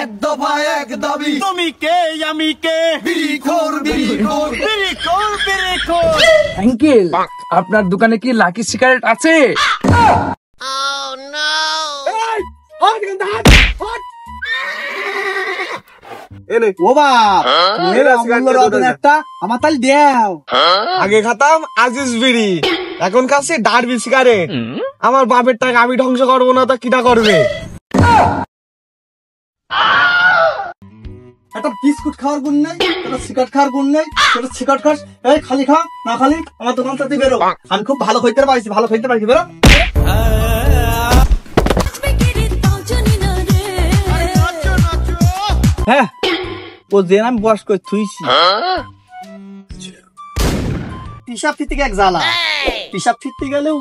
এক দফা এক দাবি, তুমি কে আমি কে, বিড়িখোর বিড়িখোর বিড়িখোর বিড়িখোর। আঙ্কেল, আপনার দোকানে কি লাকি সিগারেট আছে? ও বাপ, একটা আমার তাহলে দেও। আগে খাতাম আজিজ বিড়ি, এখন খাচ্ছি ডারবি সিগারেট। আমার বাপের টাকা আমি ধ্বংস করবো না, তা কিটা করবে? একটা বিস্কুট খাওয়ার গুণ নেই, একটা সিগারেট খাওয়ার গুণ নেই। একটা সিগারেট খাস, এই খালি খা না খালি আমার দোকান থেকে বেরো। আমি খুব ভালো খাইতে পারছি, ভালো খাইতে পারছি, বেরো। হ্যাঁ, ও যে আমি বয়স করে থুইছি। পিসাব ফিরতে এক জ্বালা, পিসাব ফিরতে গেলেও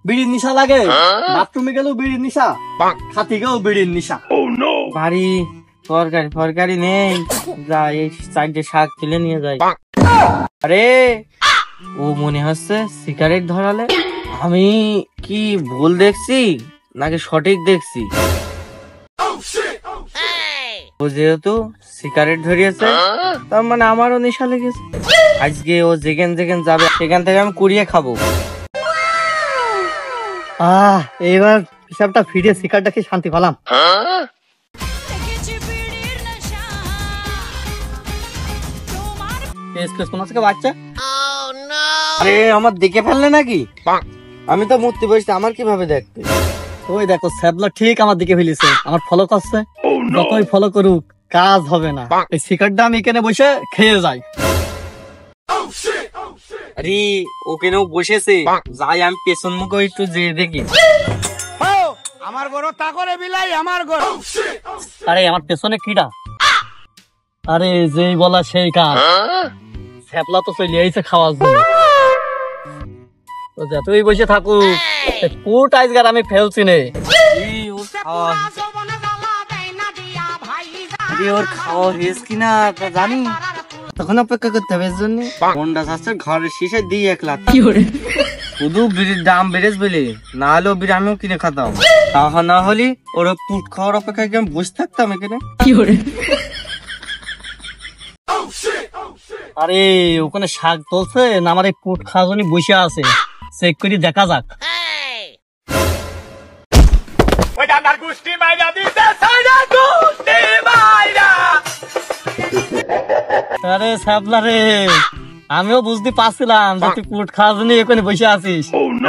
বিড়ির নিশা লাগে, বাথরুমে গেলেও বিড়ির নিশা, খাতি গেলেও বিড়ির নিশা। বাড়ি তরকারি ফরকারি নেই, যা এই চারটে শাক তুলে নিয়ে যাই। আরে ও মনে হচ্ছে সিগারেট ধরালে। আমি কি ভুল দেখছি নাকি সঠিক দেখছি? ও যেহেতু সিগারেট ধরিয়েছে, তার মানে আমারও নেশা লেগেছে। আজকে ও যেখান যেখান যাবে সেখান থেকে আমি কুড়িয়ে খাবো। এইবার হিসাবটা ফিরে সিগারেটটা খেয়ে শান্তি পেলাম। বাচ্চা, আরে আমার দেখে ফেললে নাকি? আমি তো মূর্তি বসছি, আমার কিভাবে দেখতে? ওই দেখো স্যাবলা ঠিক আমার দিকে ফেলেছে, আমার ফলো করছে। যতই ফলো করুক কাজ হবে না, এই সিগারেটটা আমি এখানে বসে খেয়ে যাই। আরে ওখানেও বসেছে, যাই আমি পেছন মুখে একটু যেয়ে দেখি। আমার ঘর তা করে বিলাই, আমার ঘর। আরে আমার পেছনে কিটা? আরে যেই বলা সেই কাজ, স্যাবলা তো চলে আইছে খাওয়ার জন্য। তুই বসে থাকুক, পুট আইজগার আমি ফেলছি নে। ওর খাওয়া হয়েছে কিনা তা জানি, তখন অপেক্ষা করতে হবে। এর জন্য কোনটা চাচ্ছে ঘরের শীষে দিয়ে 1 লাখ। শুধু বিড়ির দাম বেড়েছে বলে, না হলেও বিড়ি আমিও কিনে খাতাম। তাহা না হলে ওর পুট খাওয়ার অপেক্ষায় আমি বসে থাকতাম এখানে। আরে ওখানে শাক তুলছে না, আমার এই পুট খাওয়া জন্য বসে আছে, চেক করে দেখা যাক। আরে সাবলা রে, আমিও বুঝতে পারছিলাম যে তুই পুট খাওয়ার জন্য এখানে বসে আছিস।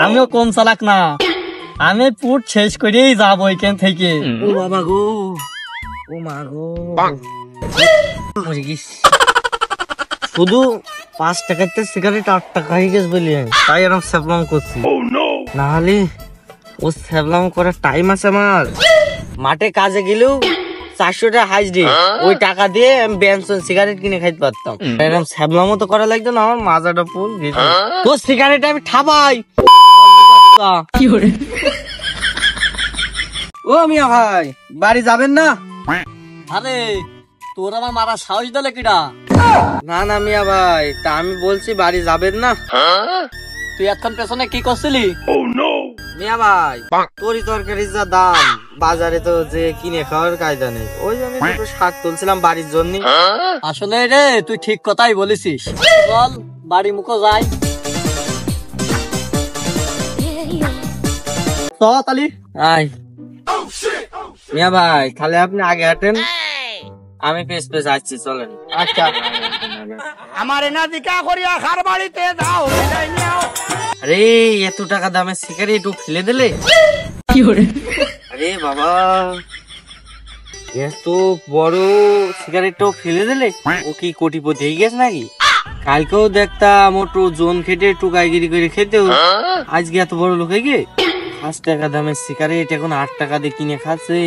আমিও কম চালাক না, আমি পুট শেষ করেই যাবো এখান থেকে। ও বাবা গো, ও মা গো, শুধু 5 টাকাতে সিগারেট 8 টাকা হয়ে গেছে বলি, তাই এরকম স্যাবলাম করছি। না হলে ও স্যাবলাম করার টাইম আছে আমার। মাঠে কাজে গেলেও 400 টাকা হাজরি, ওই টাকা দিয়ে আমি বেনসন সিগারেট কিনে খাইতে পারতাম। এরকম স্যাবলামও তো করা লাগতো না, আমার মাজাটা ফুল তোর সিগারেট আমি ঠাবাই। ও মিয়া ভাই, বাড়ি যাবেন না? আরে তোর আমার মারা সাহস দিলে কিটা? না না মিয়া ভাই, তা আমি বলছি বাড়ি যাবেন না? তুই এখন পেছনে কি করছিলি? মিয়া ভাই, তরি তরকারির যা দাম বাজারে, তো যে কিনে খাওয়ার কায়দা নেই। ওই জন্য একটু শাক তুলছিলাম বাড়ির জন্য। আসলে রে তুই ঠিক কথাই বলেছিস, চল বাড়ি মুখো যাই। তালি আয় মিয়া ভাই, তাহলে আপনি আগে হাঁটেন, আমি পেছ পেছ আসছি, চলেন। আচ্ছা, আমার এনা দিকা করিয়া খার বাড়িতে যাও। আরে এত টাকা দামের সিগারেট ও ফেলে দিলে? আরে বাবা, এত বড় সিগারেটটাও ফেলে দিলে? ও কি কোটিপতি হয়ে গেছে নাকি? কালকেও দেখতাম ওটো জোন খেটে টুকাইগিরি করে খেতেও, আজকে এত বড় লোক হয়ে গিয়ে 5 টাকা দামের সিগারেট এখন 8 টাকা দিয়ে কিনে খাচ্ছে।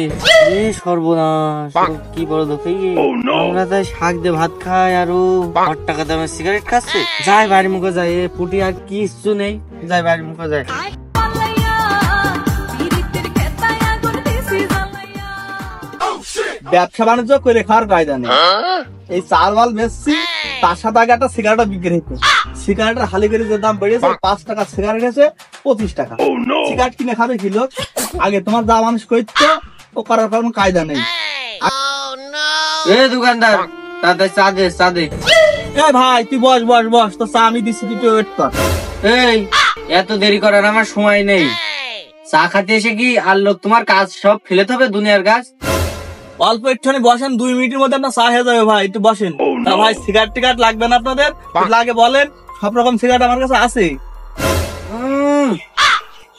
সর্বনাশ, কি বড় লোক হয়ে গিয়ে। আমরা তাই শাক দিয়ে ভাত খাই আর ও 8 টাকা দামের সিগারেট খাচ্ছে। যাই বাড়ি মুখে যাই, পুটি আর কিছু নেই, যাই বাড়ি মুখে যাই। ব্যবসা বাণিজ্য করে খাওয়ার কায়দা নেই। এই চাল বাল বেচছি, তার সাথে আগে একটা সিগারেট বিক্রি হতো। সিগারেটের হালি করে যে দাম বেড়েছে, 5 টাকা সিগারেট আছে 25 টাকা। সিগারেট কিনে খাবে কি লোক? আগে তোমার যা মানুষ করতো ও করার কোনো কায়দা নেই। এ দোকানদার, তাদের চা দে। এই ভাই তুই বস বস বস, তো চা আমি দিচ্ছি, তুই ওয়েট কর। এই এত দেরি করার আমার সময় নেই। চা খাতে এসে কি আর লোক তোমার কাজ সব ফেলে হবে দুনিয়ার কাজ? অল্প একটুখানি বসেন, 2 মিনিটের মধ্যে আপনার চা হয়ে যাবে ভাই, একটু বসেন। তা ভাই সিগারেট টিগারেট লাগবে না আপনাদের? লাগে বলেন, সব রকম সিগারেট আমার কাছে আছে।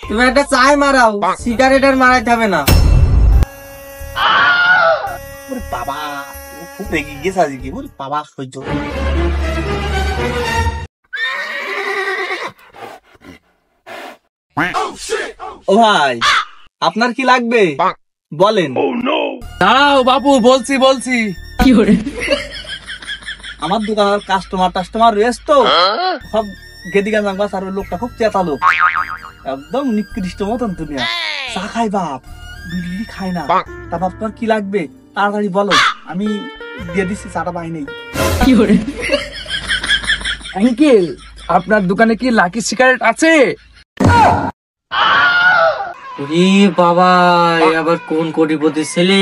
তুমি একটা চাই মারাও, সিগারেট আর মারাইতে হবে না। ওরে বাবা, ও খুব রেগে গেছে আজকে। ওরে বাবা, সহ্য ও ভাই, আপনার কি লাগবে বলেন। দাঁড়াও বাপু, বলছি। আমার দোকানের কাস্টমার রয়েছে তো, সব গেদি গান বাস, আর ওই লোকটা খুব চেতালো, একদম নিকৃষ্ট মতন দুনিয়া। চা খাই বাপ, বিড়ি খাই না। তা বাপ তোমার কি লাগবে তাড়াতাড়ি বলো, আমি দিয়ে দিচ্ছি, চাটা পাই নেই। আঙ্কেল, আপনার দোকানে কি লাকি সিগারেট আছে? রে বাবা, এ আবার কোন কোটিপতি ছেলে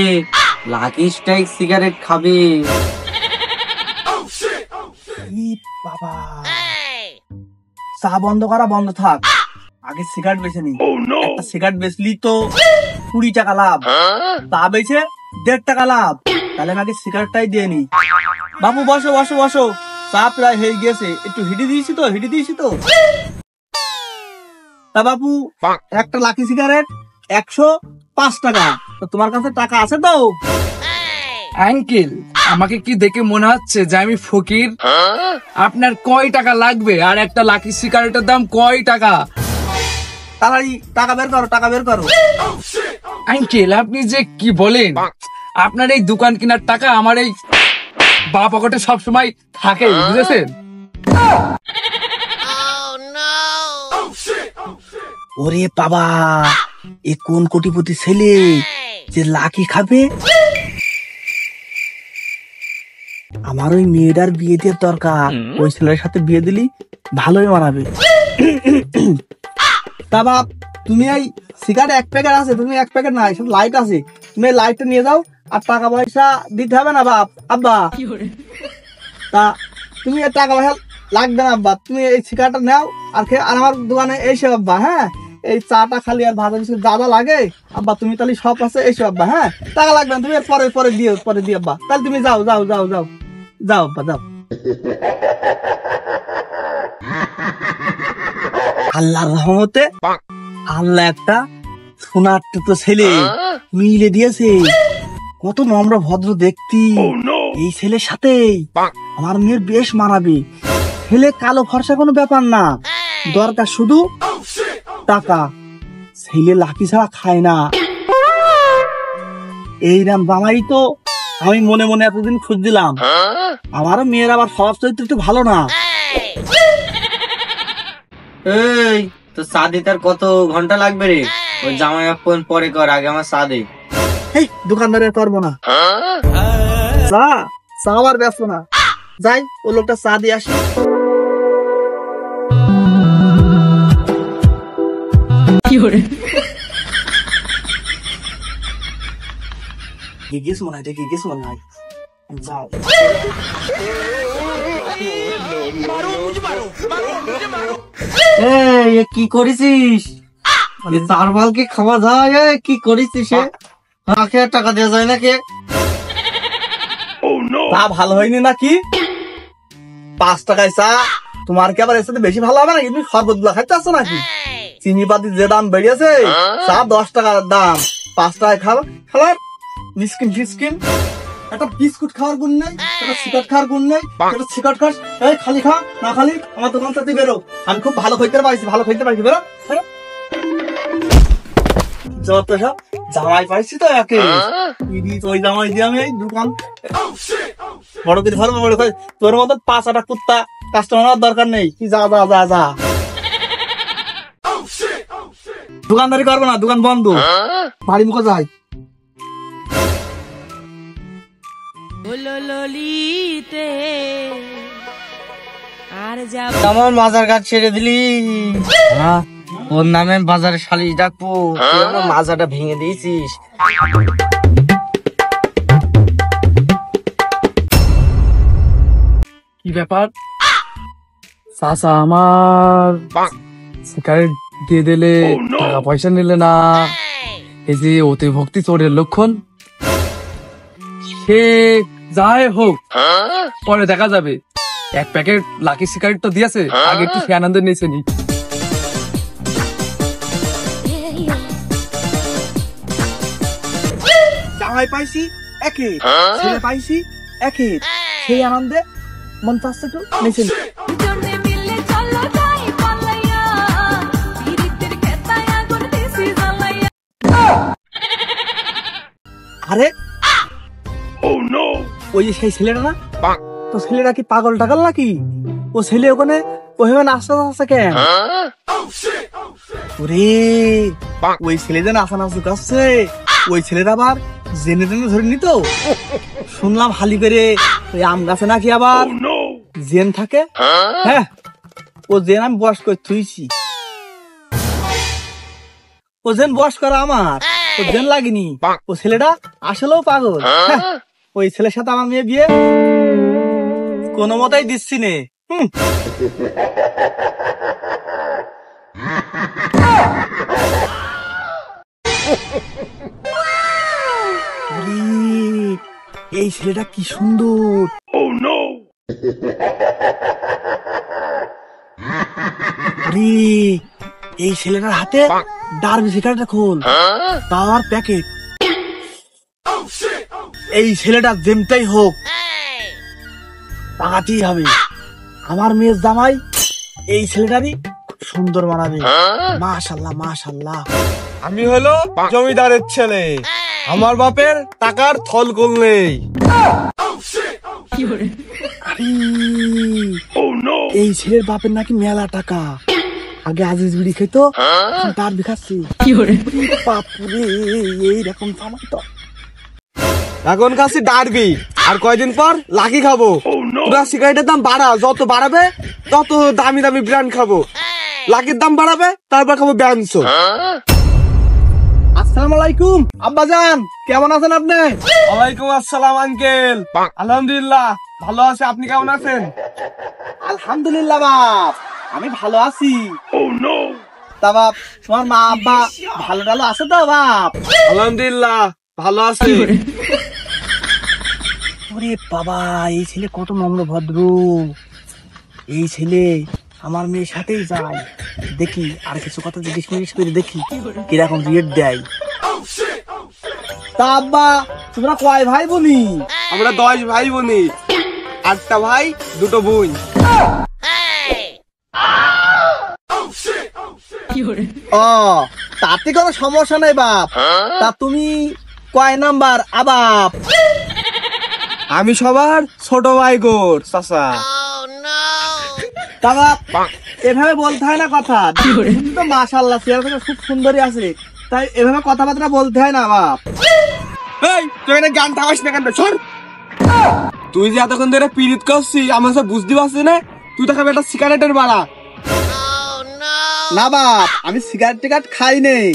লাকি স্ট্রাইক সিগারেট খাবে? বাবা, চা বন্ধ করা বন্ধ থাক, আগে সিগারেট বেছে নি। একটা সিগারেট বেচলি তো 20 টাকা লাভ, তা বেছে 1.5 টাকা লাভ। তাহলে আমাকে সিগারেটটাই দিয়ে নি। বাবু বসো বসো বসো, চা প্রায় হয়ে গেছে, একটু হিটি দিয়েছি তো। তা বাবু, একটা লাকি সিগারেট 105 টাকা। তো তোমার কাছে টাকা আছে তো? আঙ্কেল, আমাকে কি দেখে মনে হচ্ছে যে আমি ফকির? আপনার কয় টাকা লাগবে? আর একটা লাকি সিগারেটের দাম কয় টাকা? তাড়াতাড়ি টাকা বের করো। আঙ্কেল, আপনি যে কি বলেন? আপনার এই দোকান কেনার টাকা আমার এই বা পকেটে সবসময় থাকে, বুঝেছেন? ওরে বাবা, এ কোন কোটিপতি ছেলে যে লাকি খাবে? আমার ওই মেয়েটার বিয়ে দিয়ে দরকার, ওই ছেলের সাথে বিয়ে দিলি ভালোই মানাবে। তা বাপ, তুমি এই সিগারেট 1 প্যাকেট আছে, তুমি 1 প্যাকেট নাই, সব লাইট আছে, তুমি এই লাইটটা নিয়ে যাও। আর টাকা পয়সা দিতে হবে না বাপ, আব্বা। তা তুমি টাকা পয়সা লাগবে না আব্বা, তুমি এই সিগারেটটা নাও আর আর আমার দোকানে এসে আব্বা। হ্যাঁ, এই চাটা খালি আর ভাজা কিছু দাদা লাগে আব্বা, তুমি তাহলে সব আছে এসো আব্বা। হ্যাঁ, টাকা লাগবে না, তুমি পরে দিও আব্বা। তাহলে তুমি যাও আব্বা, যাও। আল্লাহর রহমতে আল্লাহ একটা সোনার তো ছেলে মিলে দিয়েছে, কত নম্র ভদ্র দেখতি। এই ছেলের সাথে আমার মেয়ের বেশ মানাবে। ছেলে কালো ফর্সা কোনো ব্যাপার না, দরকার শুধু টাকা। ছেলে লাকি ছাড়া খায় না। এই নাম জামাই তো আমি মনে মনে এতদিন খুঁজছিলাম। আমারও মেয়ের আবার স্বভাব চরিত্র একটু ভালো না। এই তো চা দিতে আর কত ঘন্টা লাগবে রে? ওই জামাই ফোন পরে কর, আগে আমার চা দে। এই দোকানদারে করবো না, চা আর ব্যস্ত না, যাই ও লোকটা চা দিয়ে আসি। গিয়েছ মনে হয়, যাও। এই কি করেছিস? চার বালকে খাওয়া যায়, কি করেছিস? রাখে টাকা দেওয়া যায় নাকি? তা ভালো হয়নি নাকি? 5 টাকায় চা, তোমার কি আবার এর সাথে বেশি ভালো হবে নাকি? তুমি শরবত গুলা খাইতে আসছো নাকি? চিনি পাতি যে দাম বেরিয়েছে, চা 10 টাকার দাম, 5 টাকায় খাবার মিসকিন। একটা বিস্কুট খাওয়ার গুণ নেই, একটা সিগারেট খাওয়ার গুণ নেই। একটা সিগারেট খাস, এই খালি খা না খালি আমার দোকান থেকে বেরো। আমি খুব ভালো খাইতে পারছি, বেরো। যত সব জামাই পাইছি তো একে, ওই জামাই দিয়ে আমি এই দোকান বড় করে ধরবো। তোর মতো 5-8টা কুত্তা কাস্টমার দরকার নেই। কি যা। দোকানদারি করবো না, দোকান বন্ধ, বাড়ি মুখে যাই। ললিতে আমার মাজার কাজ ছেড়ে দিলি। হ্যাঁ, ওর নামে আমি বাজারে শালিশ ডাকবো, তুই আমার মাজাটা ভেঙে দিয়েছিস। কি ব্যাপার চাচা, আমার সিগারেট দিয়ে দিলে টাকা পয়সা নিলে না, এই যে অতি ভক্তি চোরের লক্ষণ। সে যাই হোক, পরে দেখা যাবে। এক প্যাকেট লাকি সিগারেট তো দিয়েছে, আগে একটু সে আনন্দ নিয়েছে নি। জামাই পাইছি একে, ছেলে পাইছি একে, সেই আনন্দে মন চাচ্ছে একটু নেচে নি। আরে ওই যে সেই ছেলেটা না, তো ছেলেটা কি পাগল টাগল নাকি? ও ছেলে ওখানে ওইভাবে নাচতে নাচছে কেন? ওরে ওই ছেলে যে নাচা নাচু করছে, ওই ছেলেটা আবার জেনে টেনে ধরে নিত। শুনলাম হালি করে ওই আম গাছে নাকি আবার জেন থাকে। হ্যাঁ, ও জেন আমি বস করে থুইছি, ও জেন বস করা আমার, ও জেন লাগেনি। ও ছেলেটা আসলেও পাগল। হ্যাঁ, ওই ছেলের সাথে আমার মেয়ে বিয়ে কোনো মতেই দিচ্ছি নে। এই ছেলেটা কি সুন্দর। এই ছেলেটার হাতে ডার্বি সিগারেটের খোল, তার প্যাকেট। এই ছেলেটা যেমটাই হোক পাকাতেই হবে। আমার মেয়ের জামাই এই ছেলেটারই সুন্দর মানাবে। মাশাল্লাহ মাশাল্লাহ। আমি হলো জমিদারের ছেলে, আমার বাপের টাকার থল কল নেই। এই ছেলের বাপের নাকি মেলা টাকা, আগে আজিজ বিড়ি খেত, তার বিখাচ্ছি। বাপুরে এইরকম জামাই তো। এখন খাচ্ছি ডারবি, আর কয়দিন পর লাকি খাবো। পুরা সিগারেটের দাম বাড়া, যত বাড়াবে তত দামি দামি ব্র্যান্ড খাবো। লাকির দাম বাড়াবে, তারপর খাবো ব্যান্সো। আসসালামু আলাইকুম আব্বাজান, কেমন আছেন আপনি? ওয়ালাইকুম আসসালাম আঙ্কেল। আলহামদুলিল্লাহ ভালো আছে, আপনি কেমন আছেন? আলহামদুলিল্লাহ বাপ, আমি ভালো আছি। তা বাপ, তোমার মা আব্বা ভালো টালো আছে তো বাপ? আলহামদুলিল্লাহ ভালো আছে। ওরে বাবা, এই ছেলে কত নম্র ভদ্র। এই ছেলে আমার মেয়ের সাথেই যায়। দেখি আর কিছু কথা জিজ্ঞেস মিজ্ঞেস করে দেখি কিরকম রেট দেয়। তা আব্বা, তোমরা কয় ভাই বোনি? আমরা 10 ভাই বোনি, 8টা ভাই 2টো বোন। ও, তাতে কোনো সমস্যা নেই বাপ। তা তুমি কয় নাম্বার আবাপ? আমি সবার ছোট ভাই গোর চাচা। তা বাপ, এভাবে বলতে হয় না কথা। তুমি তো মাশাআল্লাহ চেহারা খুব সুন্দরী আছে, তাই এভাবে কথাবার্তা বলতে হয় না বাপ। এই তুই না গান থামাস না কেন? সর। তুই যে এতক্ষণ ধরে পিরিত করছিস আমার সাথে বুঝতে পারছিস না? তুই তো খাবি একটা সিগারেটের বাড়া। না বাপ, আমি সিগারেট টিগারেট খাই নেই।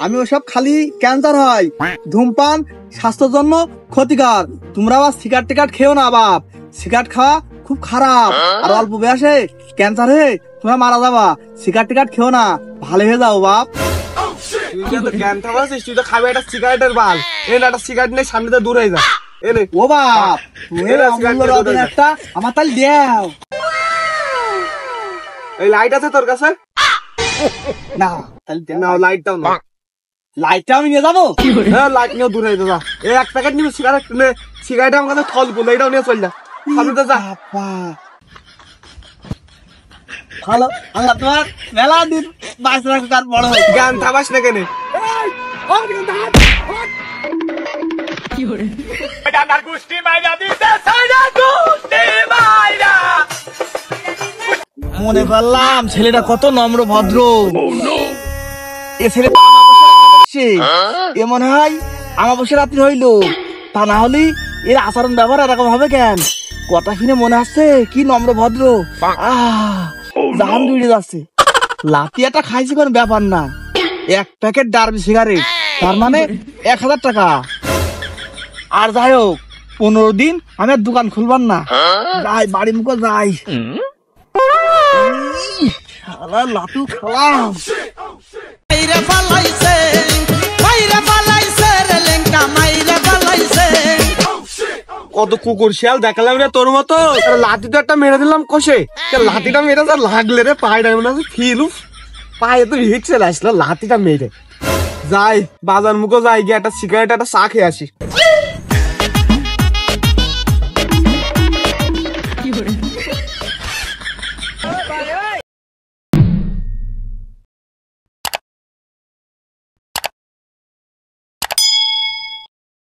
আমি ওসব খালি ক্যান্সার হয়, ধূমপান স্বাস্থ্যের জন্য ক্ষতিকর। তোমরা আবার সিগারেট টিগারেট খেও না বাপ, সিগারেট খাওয়া খুব খারাপ। আর অল্প বয়সে ক্যান্সার হয়ে তোমরা মারা যাবা। সিগারেট টিগারেট খেও না, ভালো হয়ে যাও বাপ। তুই যে তো জ্ঞান থামাছিস, তুই তো খাবি একটা সিগারেটের বাল। এনে একটা সিগারেট নিয়ে সামনে দিয়ে দূর হয়ে যা। এনে ও বাপ, তুমি অমূল্য রতন একটা আমার তাহলে দেও এই লাইট আছে তোর কাছে? না, তাহলে দেও। না লাইটটাও না। লাইটটা আমি নিয়ে যাবো। হ্যাঁ লাইট নিয়ে দূর হয়ে যা। এই এক প্যাকেট নিবি সিগারেট, সিগারেট আমার কাছে থল বলে, এটাও নিয়ে চল যা। সামনে দিয়ে যা। বাবা, ভালো, আল্লাহ তোমার মেলা দিন বাইশ রাখো, তার বড় হোক। জ্ঞান থামাস না কেন? মনে করলাম ছেলেটা কত নম্র ভদ্র। এ ছেলে এ মনে হয় আমাবস্যা রাত্রি হইলো, তা না হলে এর আচরণ ব্যবহার এরকম হবে কেন? কথা শুনে মনে হচ্ছে কি নম্র ভদ্র। জান জুড়ে যাচ্ছে। লাতিয়াটা খাইছি কোনো ব্যাপার না, 1 প্যাকেট ডার্বি সিগারেট, তার মানে 1000 টাকা। আর যাই হোক 15 দিন আমি আর দোকান খুলবার না, যাই বাড়ি মুখো যাই। শালা লাটু খালাম। কত কুকুর শিয়াল দেখালাম রে তোর মতো, লাঠি তো একটা মেরে দিলাম কষে, লাঠিটা মেরে যা লাগলে রে পায়েটা মনে হচ্ছে ফিল, পায়ে তো হিট চলে আসলো লাঠিটা মেরে। যাই বাজার মুখো যাই গিয়ে একটা সিগারেট একটা চা খেয়ে আসি।